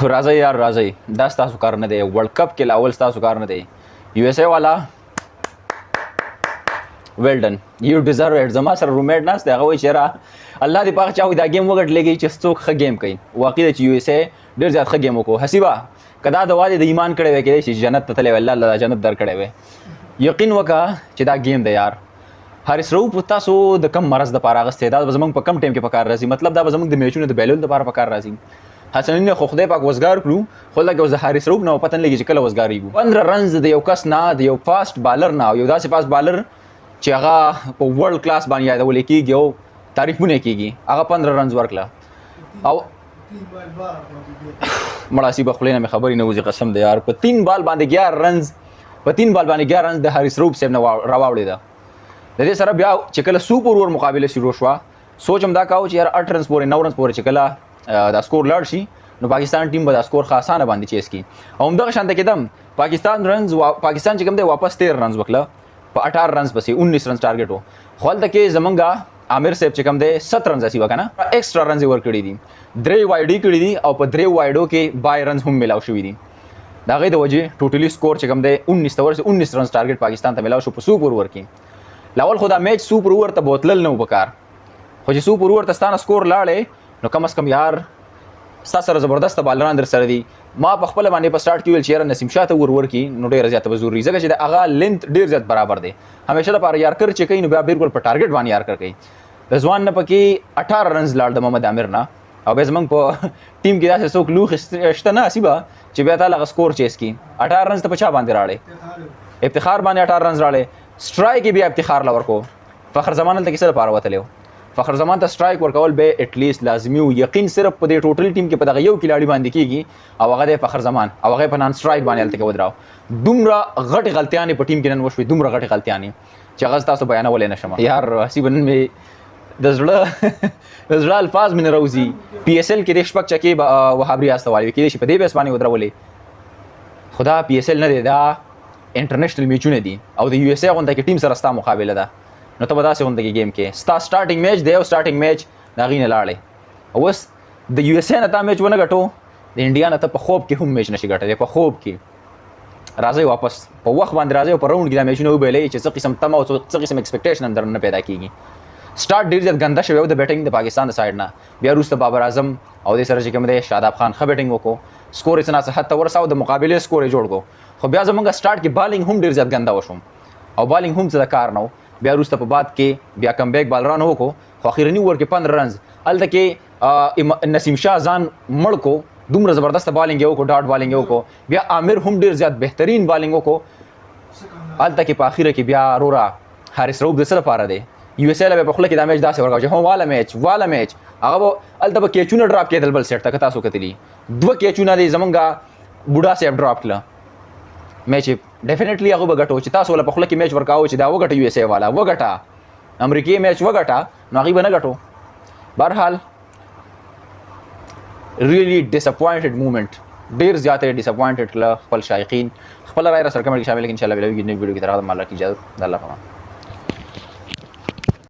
راځي یار راځي دا ستاسو کار نه دی ورلد کپ کې لاول ستاسو کار نه دی یو اس ای والا ویل ډن یو ډیزرو اټ زما سره رومېټ ناست دی هغه وایي چې الله دې پاک چاوي دا ګیم وګټلېږي چې څوک ښه ګیم کوي واقعي دی چې یو اس ای ډېر زیات ښه ګیم وکړو حسیبه که دا دوا دې د ایمان کړی وی کېدای شي جنت ته تللی وی الله دا جنت در کړی وی یقین وکړه چې دا ګیم دی یار حارث رؤف تاسو د کم مرض دپاره اخیستی دا به زموږ په کم ټایم کې په کار راځي مطلب دا به زموږ د میچونو د بایلولو دپاره په کار راځي حسنین خو خدای پاک وزګار کړو خو لکه اوس د حارث رؤف نه پته نه لګي چې کله وزګارېږو 15 رنز د یو کس نه د یو فاسټ بالر نه یو داسې فاسټ بالر چې هغه په ورلد کلاس باندې یادولی کېږي او تعریفونه کېږي هغه 15 رنز ورکړه او مړاسي به خولې نه مې خبرې نه وځي قسم دی یار په 3 بال باندې 11 رنز په 3 بال باندې 11 رنز د حارث رؤف صاحب نه راواوړېده د دې سره بیا چې کله سوپر اوور مقابله شروع شوه سوچ هم دا کاوه چې یار 8 رنز پورې 9 رنز پورې چې کله دا سکور لاړ شي نو پاکستان ټیم به دا سکور ښه اسانه باندې چیز کړي او همدغه شانته کېدم پاکستان چې کوم دی واپس 13 رنز وکړه په 18 رنز پسې 19 رنز ټارګټ و خو هلته کې زمونږ عامر صاحب چې کوم دی 7 رنز هسې وکړه نه ایکسټرا رنز یې ورکړي دي 3 وایډي کړي دي او په 3 وایډو کې 22 رنز هم ملاو شوي دي د هغې د وجې ټوټلي سکور چې کوم دی 19 رنز ټارګټ پاکستان ته ملاو شو په سوپر اوور کې لاول خو دا میچ سوپر اوور ته بوتلل نه و پکار خو چې سوپر اوور ته ستانه سکور لاړې نو کم از کم یار ستا سره زبردسته بالران در سره دي ما په خپله باندې په سټارټ کې ویل چې یاره نسیم شاه ته ورکړي نو ډېره زیاته به ضروري ځکه چې د هغه لینت ډېر زیات برابر دی همیشه لپاره یارکر چې کوي نو بیا بالکل په ټارګټ باندې یارکر کوي د ځوان نه پکې 18 رنز لاړ د محمد عامر نه او بیا زموږ په ټیم کې داسې څوک لوښ شته نه حسیبه چې بیا تا هغه سکور چیز کړي 18 رنز ته په چا باندې راړې افتخار باندې 18 رنز راړې سټرایک یې بیا افتخار له ورکو فخر زمان هلته کې څه لپاره وتلی فخر زمان ته سټرایک ورکول به اټلیسټ لازمي و یقین صرف په دې ټوټل ټیم کې په دغه یو کلاړي باندې کېږي او هغه دی فخر زمان او هغه په نان سټرایک باندې هلته کې ودراو دومره غټې غلطیانې په ټیم کې نن وشوې دومره غټې غلطیانې چې هغه تاسو بیانولی نه شم یار حسیبه نن مې د زړه الفاظ مې نه راوځي پی ایس ایل کې د شپږ چکې وهاب ریاض ته والي کېدای شي په دې بیس باندې ودرولې خو دا پی ایس ایل نه دی دا انټرنیشنل میچونه دي او د یو اس ای غونډه کې ټیم سره ستا مقابله ده نو ته به داسې غونډه کې گیم کې ستا سټارټینګ میچ دی او سټارټینګ میچ د هغې نه لاړې او اوس د یو اس ای نه تا میچ ونه ګټو د انډیا نه ته په خوب کې هم میچ نشي ګټلی په خوب کې راځئ واپس په وخت باندې راځئ او په راوند کې دا میچونه وبایلئ چې څه قسم تمه او څه قسم ایکسپیکټیشن هم درنه پیدا کېږي سټارټ ډېر زیات ګنده شوی و د بیټنګ د پاکستان د سایډ نه بیا وروسته بابر اعظم او دې سره چې کوم دی شاداب خان ښه بیټنګ وکړو سکور یې څه ناڅه حد ته ورساو د مقابلې سکور یې جوړ کړو خو بیا زموږ سټارټ کې بالینګ هم ډېر زیات ګنده وشوم او بالینګ هم څه د کار نه و بیا وروسته په بعد کې بیا کم بیک بالرانو وکړو خو اخرني اوور کې 15 رنز هلته کې نسیم شاه ځان مړ کو دومره زبردسته بالینګ یې وکړو ډاټ بالینګ یې وکړو بیا عامر هم ډېر زیات بهترین بالینګ وکړو هلته کې په اخره کې بیا روره حارث رؤف د څه لپاره دی یو اس ای له به په خوله کې دا میچ داسې ورکاو چې هم واله میچ هغه به هلته به کیچونه ډراپ کېدل بل سیټ ته که تاسو کتلي 2 کیچونه دی زمونږ بوډا صاحب ډراپ کړه میچ ډیفینیټلی هغه به ګټو چې تاسو له په خوله کې میچ ورکاو چې دا وګټه یو اس ای والا وګټه امریکایي میچ وګټه نو هغې به نه ګټو بهرحال ریلی ډساپوینټډ مومنټ ډېر زیات یې ډساپوینټډ کړه خپل شایقین خپله رایه را سره کمنټ کې شامل کړئ انشاءالله بیا ویډیو کې تر هغه مال کې اجازه د الله په امان